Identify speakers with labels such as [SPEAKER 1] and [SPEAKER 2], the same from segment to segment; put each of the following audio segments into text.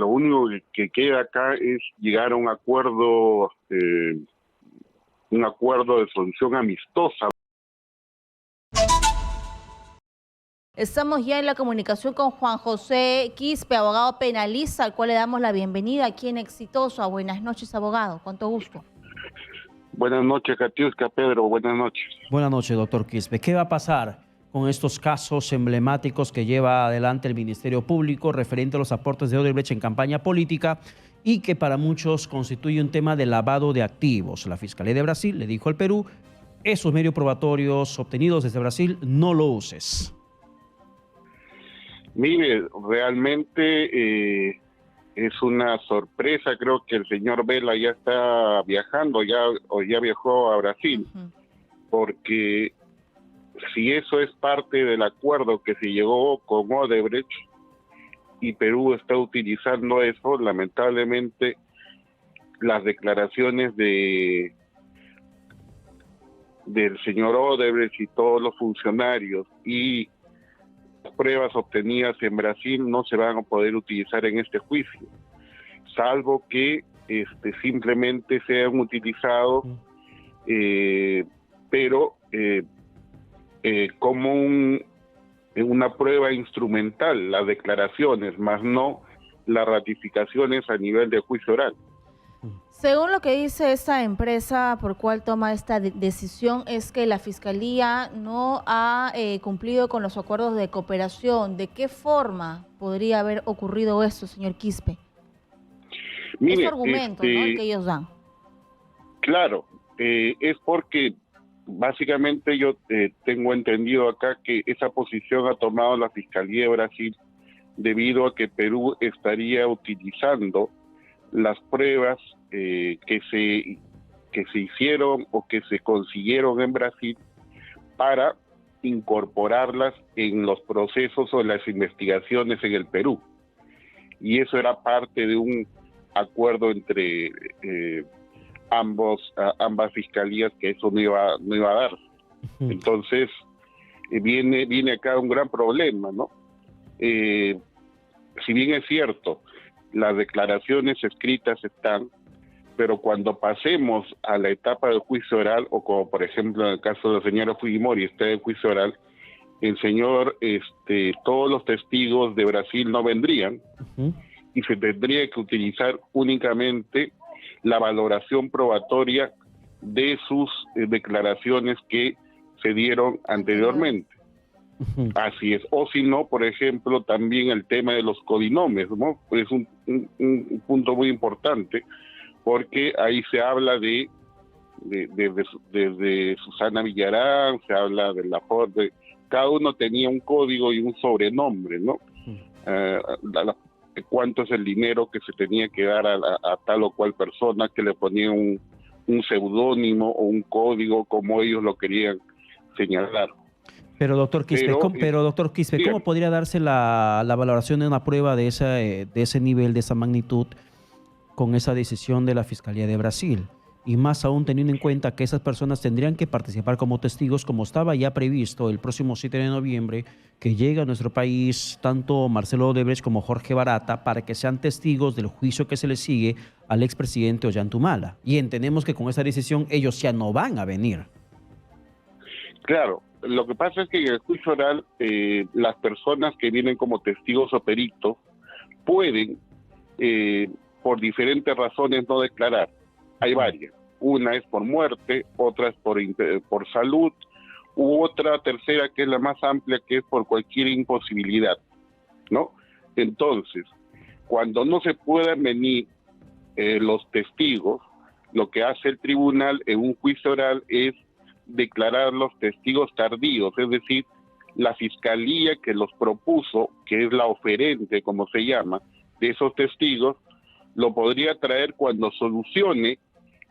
[SPEAKER 1] lo único que queda acá es llegar a un acuerdo de solución amistosa.
[SPEAKER 2] Estamos ya en la comunicación con Juan José Quispe, abogado penalista, al cual le damos la bienvenida aquí en Exitosa. Buenas noches, abogado. Cuánto gusto.
[SPEAKER 1] Buenas noches, Katiuska, Pedro. Buenas noches.
[SPEAKER 3] Buenas noches, doctor Quispe. ¿Qué va a pasar con estos casos emblemáticos que lleva adelante el Ministerio Público referente a los aportes de Odebrecht en campaña política y que para muchos constituye un tema de lavado de activos? La Fiscalía de Brasil le dijo al Perú, esos medios probatorios obtenidos desde Brasil no lo uses.
[SPEAKER 1] Mire, realmente es una sorpresa. Creo que el señor Vela ya está viajando, ya viajó a Brasil, porque si eso es parte del acuerdo que se llegó con Odebrecht y Perú está utilizando eso, lamentablemente las declaraciones del señor Odebrecht y todos los funcionarios y las pruebas obtenidas en Brasil no se van a poder utilizar en este juicio, salvo que simplemente sean utilizados, pero como una prueba instrumental, las declaraciones, más no las ratificaciones a nivel de juicio oral.
[SPEAKER 2] Según lo que dice esta empresa por cual toma esta decisión, es que la Fiscalía no ha cumplido con los acuerdos de cooperación. ¿De qué forma podría haber ocurrido esto, señor Quispe?
[SPEAKER 1] Mire,
[SPEAKER 2] es su argumento, ¿no?, el que ellos dan.
[SPEAKER 1] Claro, es porque básicamente yo tengo entendido acá que esa posición ha tomado la Fiscalía de Brasil debido a que Perú estaría utilizando las pruebas que se hicieron o que se consiguieron en Brasil para incorporarlas en los procesos o las investigaciones en el Perú. Y eso era parte de un acuerdo entre ambas fiscalías, que eso no iba a dar. Entonces viene acá un gran problema, ¿no? Si bien es cierto, las declaraciones escritas están, pero cuando pasemos a la etapa del juicio oral, o como por ejemplo en el caso de la señora Fujimori está en juicio oral, el señor, todos los testigos de Brasil no vendrían, y se tendría que utilizar únicamente la valoración probatoria de sus declaraciones que se dieron anteriormente. Así es. O si no, por ejemplo, también el tema de los codinomes, ¿no? Es un punto muy importante, porque ahí se habla de Susana Villarán, se habla de la Ford, cada uno tenía un código y un sobrenombre, ¿no? Cuánto es el dinero que se tenía que dar a tal o cual persona, que le ponía un seudónimo o un código como ellos lo querían señalar.
[SPEAKER 3] Pero doctor Quispe, ¿cómo podría darse la valoración de una prueba de ese nivel, de esa magnitud, con esa decisión de la Fiscalía de Brasil? Y más aún teniendo en cuenta que esas personas tendrían que participar como testigos, como estaba ya previsto el próximo 7 de noviembre, que llega a nuestro país tanto Marcelo Odebrecht como Jorge Barata, para que sean testigos del juicio que se le sigue al expresidente Ollanta. Y entendemos que con esa decisión ellos ya no van a venir.
[SPEAKER 1] Claro, lo que pasa es que en el juicio oral las personas que vienen como testigos o peritos pueden, por diferentes razones, no declarar. Hay varias. Una es por muerte, otra es por salud, u otra tercera, que es la más amplia, que es por cualquier imposibilidad, ¿no? Entonces, cuando no se puedan venir los testigos, lo que hace el tribunal en un juicio oral es declarar los testigos tardíos, es decir, la fiscalía que los propuso, que es la oferente, como se llama, de esos testigos, lo podría traer cuando solucione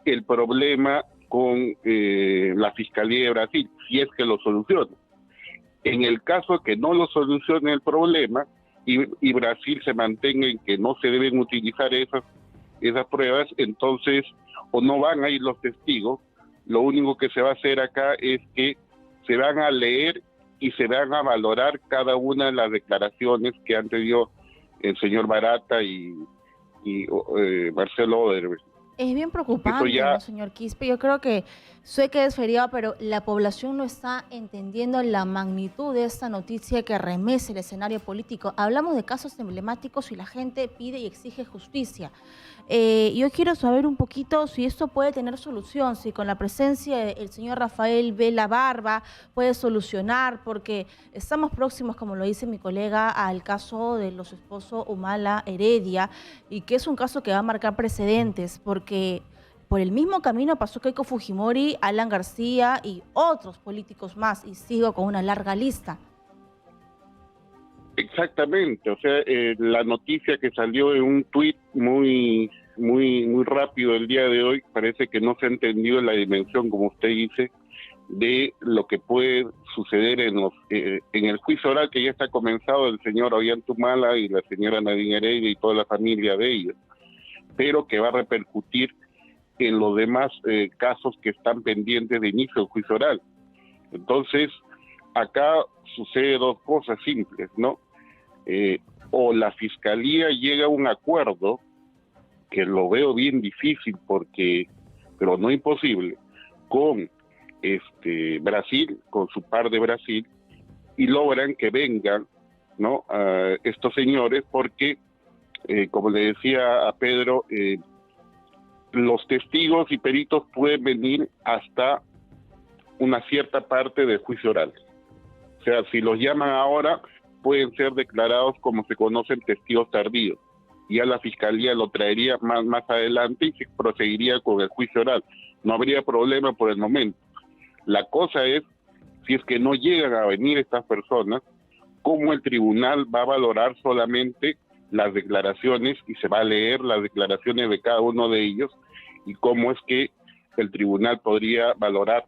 [SPEAKER 1] el problema con la Fiscalía de Brasil, si es que lo soluciona. En el caso que no lo solucione el problema y Brasil se mantenga en que no se deben utilizar esas pruebas, entonces o no van a ir los testigos. Lo único que se va a hacer acá es que se van a leer y se van a valorar cada una de las declaraciones que han tenido el señor Barata y y Marcelo Odebrecht.
[SPEAKER 2] Es bien preocupante, ¿no, señor Quispe? Yo creo que sé que es feriado, pero la población no está entendiendo la magnitud de esta noticia que remece el escenario político. Hablamos de casos emblemáticos y la gente pide y exige justicia. Yo quiero saber un poquito si esto puede tener solución, si con la presencia del señor Rafael Vela Barba puede solucionar, porque estamos próximos, como lo dice mi colega, al caso de los esposos Humala Heredia, y que es un caso que va a marcar precedentes, porque por el mismo camino pasó Keiko Fujimori, Alan García y otros políticos más, y sigo con una larga lista.
[SPEAKER 1] Exactamente, o sea, la noticia que salió en un tuit muy rápido el día de hoy, parece que no se ha entendido la dimensión, como usted dice, de lo que puede suceder en el juicio oral que ya está comenzado del señor Ollantumala y la señora Nadine Heredia y toda la familia de ellos, pero que va a repercutir en los demás casos que están pendientes de inicio del juicio oral. Entonces, acá sucede dos cosas simples, ¿no? O la fiscalía llega a un acuerdo, que lo veo bien difícil pero no imposible, con Brasil, con su par de Brasil, y logran que vengan, ¿no?, estos señores, porque como le decía a Pedro, los testigos y peritos pueden venir hasta una cierta parte del juicio oral. O sea, si los llaman ahora, pueden ser declarados como se conocen testigos tardíos. Ya la fiscalía lo traería más adelante y se proseguiría con el juicio oral. No habría problema por el momento. La cosa es, si es que no llegan a venir estas personas, cómo el tribunal va a valorar solamente las declaraciones y se va a leer las declaraciones de cada uno de ellos, y cómo es que el tribunal podría valorar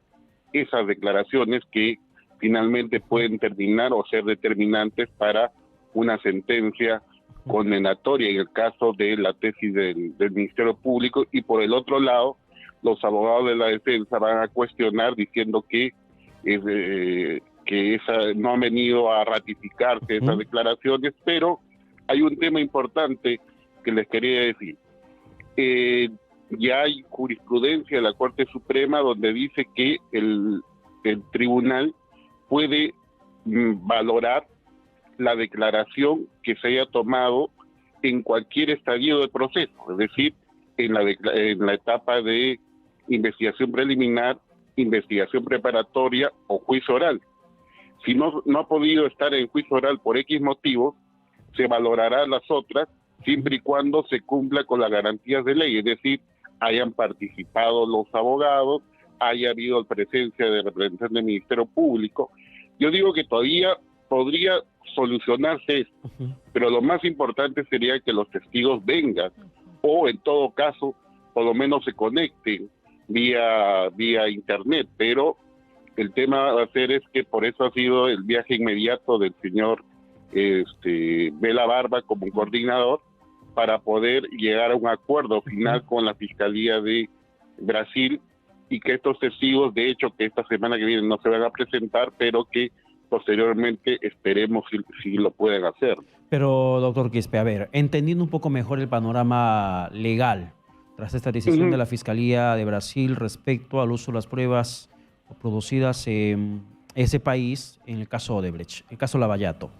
[SPEAKER 1] esas declaraciones que finalmente pueden terminar o ser determinantes para una sentencia condenatoria en el caso de la tesis del Ministerio Público. Y por el otro lado, los abogados de la defensa van a cuestionar diciendo que no han venido a ratificarse esas declaraciones, pero hay un tema importante que les quería decir. Ya hay jurisprudencia de la Corte Suprema donde dice que el tribunal puede valorar la declaración que se haya tomado en cualquier estadio del proceso, es decir, en la etapa de investigación preliminar, investigación preparatoria o juicio oral. Si no ha podido estar en juicio oral por X motivos, se valorará las otras siempre y cuando se cumpla con las garantías de ley, es decir, hayan participado los abogados, haya habido presencia de representantes del Ministerio Público. Yo digo que todavía podría solucionarse esto, pero lo más importante sería que los testigos vengan, o en todo caso, por lo menos se conecten vía internet, pero el tema va a ser es que por eso ha sido el viaje inmediato del señor Vela Barba como coordinador, para poder llegar a un acuerdo final con la Fiscalía de Brasil, y que estos testigos, de hecho, que esta semana que viene no se van a presentar, pero que posteriormente esperemos si lo pueden hacer.
[SPEAKER 3] Pero, doctor Quispe, a ver, entendiendo un poco mejor el panorama legal, tras esta decisión de la Fiscalía de Brasil respecto al uso de las pruebas producidas en ese país, en el caso Odebrecht, el caso Lavallato.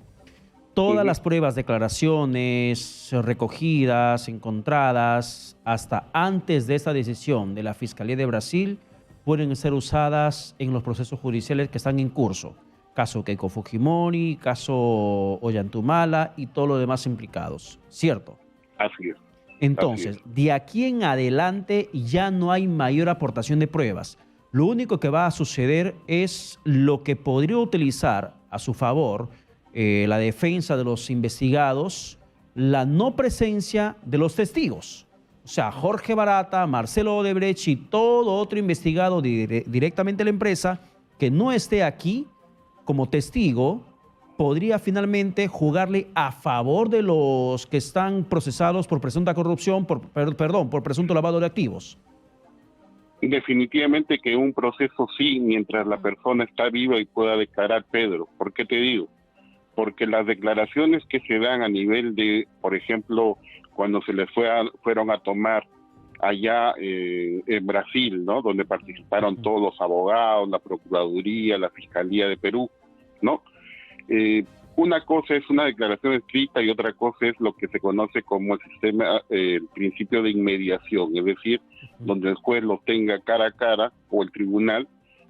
[SPEAKER 3] Todas las pruebas, declaraciones recogidas, encontradas, hasta antes de esta decisión de la Fiscalía de Brasil, pueden ser usadas en los procesos judiciales que están en curso. Caso Keiko Fujimori, caso Ollantumala y todos los demás implicados, ¿cierto?
[SPEAKER 1] Así es.
[SPEAKER 3] Entonces, de aquí en adelante ya no hay mayor aportación de pruebas. Lo único que va a suceder es lo que podría utilizar a su favor la defensa de los investigados, la no presencia de los testigos. O sea, Jorge Barata, Marcelo Odebrecht y todo otro investigado directamente de la empresa que no esté aquí como testigo, podría finalmente jugarle a favor de los que están procesados por presunta corrupción, por presunto lavado de activos.
[SPEAKER 1] Definitivamente que un proceso sí, mientras la persona está viva y pueda declarar, Pedro. ¿Por qué te digo? Porque las declaraciones que se dan a nivel de, por ejemplo, cuando se les fueron a tomar allá en Brasil, ¿no? Donde participaron todos los abogados, la Procuraduría, la Fiscalía de Perú, ¿no? Una cosa es una declaración escrita y otra cosa es lo que se conoce como el sistema, el principio de inmediación, es decir, donde el juez lo tenga cara a cara o el tribunal,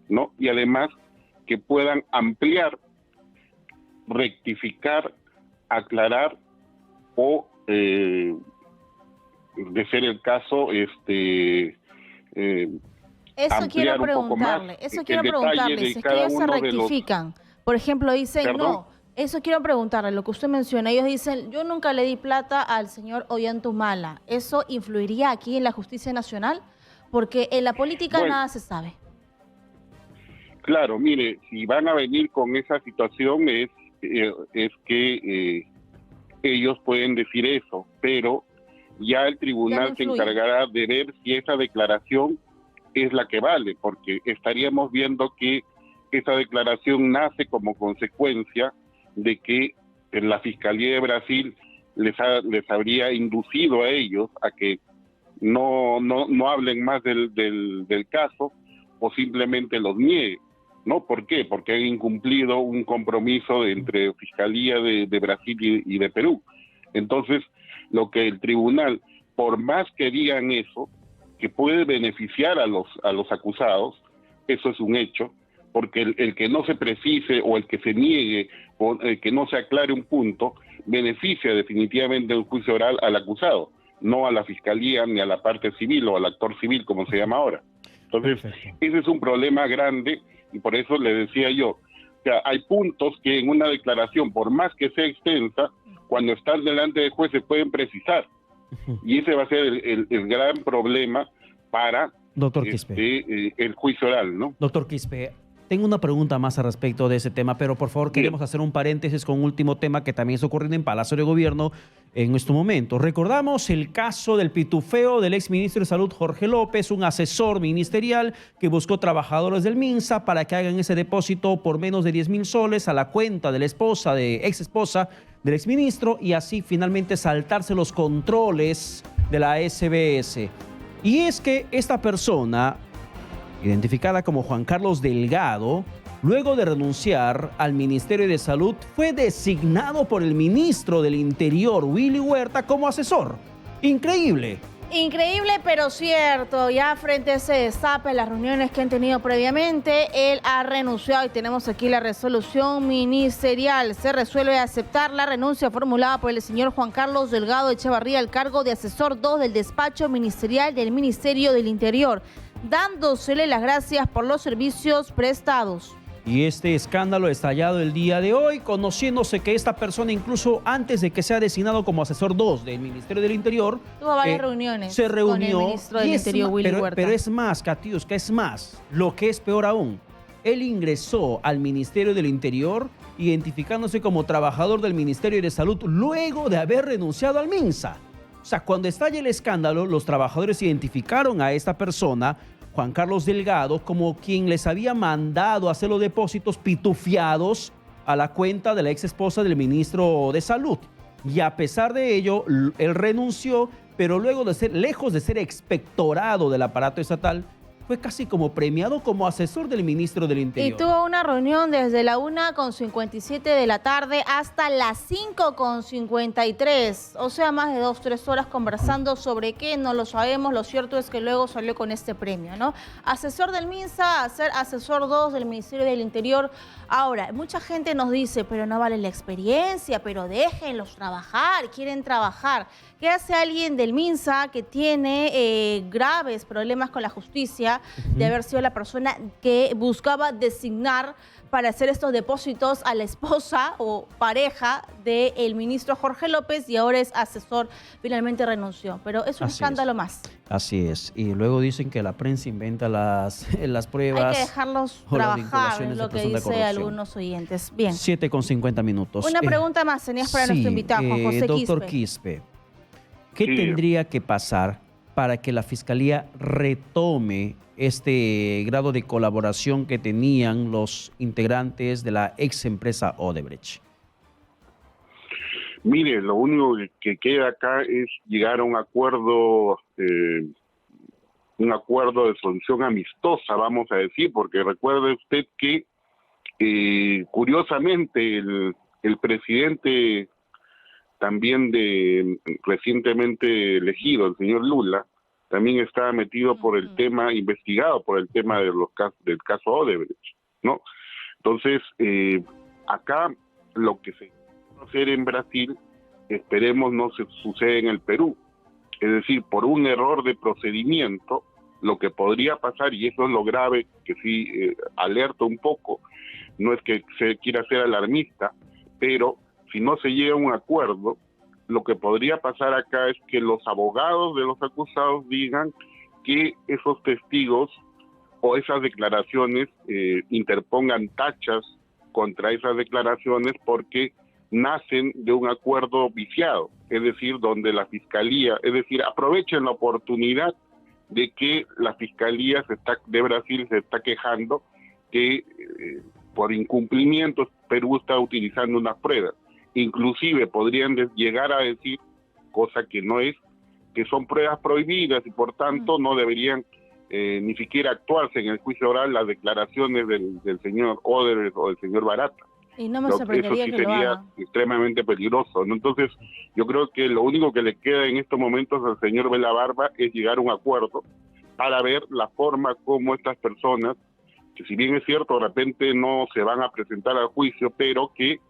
[SPEAKER 1] ¿no? Y además que puedan ampliar, rectificar, aclarar o, de ser el caso,
[SPEAKER 2] eso quiero preguntarle, si es que ellos se rectifican. Por ejemplo, dicen, ¿perdón? No, eso quiero preguntarle, lo que usted menciona, ellos dicen, yo nunca le di plata al señor Ollantumala. ¿Eso influiría aquí en la justicia nacional? Porque en la política nada se sabe.
[SPEAKER 1] Claro, mire, si van a venir con esa situación es que ellos pueden decir eso, pero ya el tribunal se encargará de ver si esa declaración es la que vale, porque estaríamos viendo que esa declaración nace como consecuencia de que la Fiscalía de Brasil les habría inducido a ellos a que no hablen más del caso o simplemente los niegue, ¿no? ¿Por qué? Porque han incumplido un compromiso entre Fiscalía de Brasil y de Perú. Entonces, lo que el tribunal, por más que digan eso, que puede beneficiar a los acusados, eso es un hecho, porque el que no se precise o el que se niegue o el que no se aclare un punto, beneficia definitivamente en un juicio oral al acusado, no a la Fiscalía ni a la parte civil o al actor civil, como se llama ahora. Entonces, ese es un problema grande y por eso le decía yo, o sea, hay puntos que en una declaración, por más que sea extensa, cuando están delante del juez se pueden precisar. Y ese va a ser el gran problema para
[SPEAKER 3] Doctor Quispe,
[SPEAKER 1] el juicio oral, ¿no?
[SPEAKER 3] Doctor Quispe, tengo una pregunta más al respecto de ese tema, pero por favor queremos hacer un paréntesis con un último tema que también está ocurriendo en Palacio de Gobierno en este momento. Recordamos el caso del pitufeo del exministro de Salud Jorge López, un asesor ministerial que buscó trabajadores del MINSA para que hagan ese depósito por menos de 10,000 soles a la cuenta de la ex esposa del exministro y así finalmente saltarse los controles de la SBS. Y es que esta persona, identificada como Juan Carlos Delgado, luego de renunciar al Ministerio de Salud, fue designado por el ministro del Interior, Willy Huerta, como asesor. Increíble.
[SPEAKER 2] Increíble, pero cierto. Ya frente a ese destape, las reuniones que han tenido previamente, él ha renunciado y tenemos aquí la resolución ministerial. Se resuelve aceptar la renuncia formulada por el señor Juan Carlos Delgado Echevarría al cargo de asesor 2 del despacho ministerial del Ministerio del Interior, dándosele las gracias por los servicios prestados.
[SPEAKER 3] Y este escándalo estallado el día de hoy, conociéndose que esta persona, incluso antes de que sea designado como asesor 2 del Ministerio del Interior,
[SPEAKER 2] tuvo varias reuniones
[SPEAKER 3] se reunió
[SPEAKER 2] con el ministro del Interior, Willy Huerta.
[SPEAKER 3] Pero es más, Katiuska, es más, lo que es peor aún, él ingresó al Ministerio del Interior identificándose como trabajador del Ministerio de Salud luego de haber renunciado al MINSA. O sea, cuando estalla el escándalo, los trabajadores identificaron a esta persona, Juan Carlos Delgado, como quien les había mandado hacer los depósitos pitufiados a la cuenta de la ex esposa del ministro de Salud. Y a pesar de ello, él renunció, pero luego de ser, lejos de ser expectorado del aparato estatal, fue casi como premiado como asesor del ministro del Interior.
[SPEAKER 2] Y tuvo una reunión desde la 1:57 de la tarde hasta las 5:53. O sea, más de 2-3 horas conversando sobre qué, no lo sabemos. Lo cierto es que luego salió con este premio, ¿no? Asesor del MINSA a ser asesor 2 del Ministerio del Interior. Ahora, mucha gente nos dice, pero no vale la experiencia, pero déjenlos trabajar, quieren trabajar. ¿Qué hace alguien del MINSA que tiene graves problemas con la justicia de haber sido la persona que buscaba designar para hacer estos depósitos a la esposa o pareja del ministro Jorge López y ahora es asesor, finalmente renunció? Pero es un escándalo más.
[SPEAKER 3] Así es. Y luego dicen que la prensa inventa las pruebas.
[SPEAKER 2] Hay que dejarlos trabajar, es lo que dice algunos oyentes. Bien.
[SPEAKER 3] 7:50 minutos.
[SPEAKER 2] Una pregunta más tenías para nuestro invitado, Juan José
[SPEAKER 3] doctor Quispe. ¿Qué tendría que pasar para que la Fiscalía retome este grado de colaboración que tenían los integrantes de la ex empresa Odebrecht?
[SPEAKER 1] Mire, lo único que queda acá es llegar a un acuerdo de solución amistosa, vamos a decir, porque recuerde usted que curiosamente el presidente también recientemente elegido, el señor Lula, también estaba metido por el tema, investigado por el tema de del caso Odebrecht, ¿no? Entonces, acá lo que se va a hacer en Brasil, esperemos no se suceda en el Perú. Es decir, por un error de procedimiento, lo que podría pasar, y eso es lo grave que sí alerta un poco, no es que se quiera ser alarmista, pero si no se llega a un acuerdo, lo que podría pasar acá es que los abogados de los acusados digan que esos testigos o esas declaraciones interpongan tachas contra esas declaraciones porque nacen de un acuerdo viciado, es decir, donde la fiscalía, es decir, aprovechen la oportunidad de que la fiscalía de Brasil se está quejando que por incumplimientos Perú está utilizando unas pruebas. Inclusive podrían llegar a decir, cosa que no es, que son pruebas prohibidas y por tanto no deberían ni siquiera actuarse en el juicio oral las declaraciones del señor Odebrecht o del señor Barata.
[SPEAKER 2] Y no me sorprendería
[SPEAKER 1] eso sí
[SPEAKER 2] que
[SPEAKER 1] sería
[SPEAKER 2] lo haga.
[SPEAKER 1] extremadamente peligroso, ¿no? Entonces, yo creo que lo único que le queda en estos momentos al señor Belabarba es llegar a un acuerdo para ver la forma como estas personas, que si bien es cierto, de repente no se van a presentar al juicio, pero que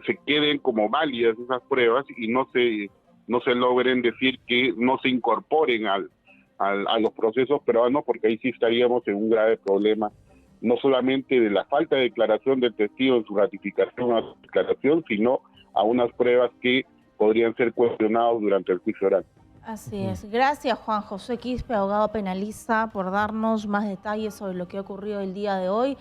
[SPEAKER 1] se queden como válidas esas pruebas y no se logren decir que no se incorporen a los procesos peruanos, porque ahí sí estaríamos en un grave problema, no solamente de la falta de declaración del testigo en su ratificación a su declaración, sino a unas pruebas que podrían ser cuestionadas durante el juicio oral.
[SPEAKER 2] Así es. Gracias, Juan José Quispe, abogado penalista, por darnos más detalles sobre lo que ha ocurrido el día de hoy.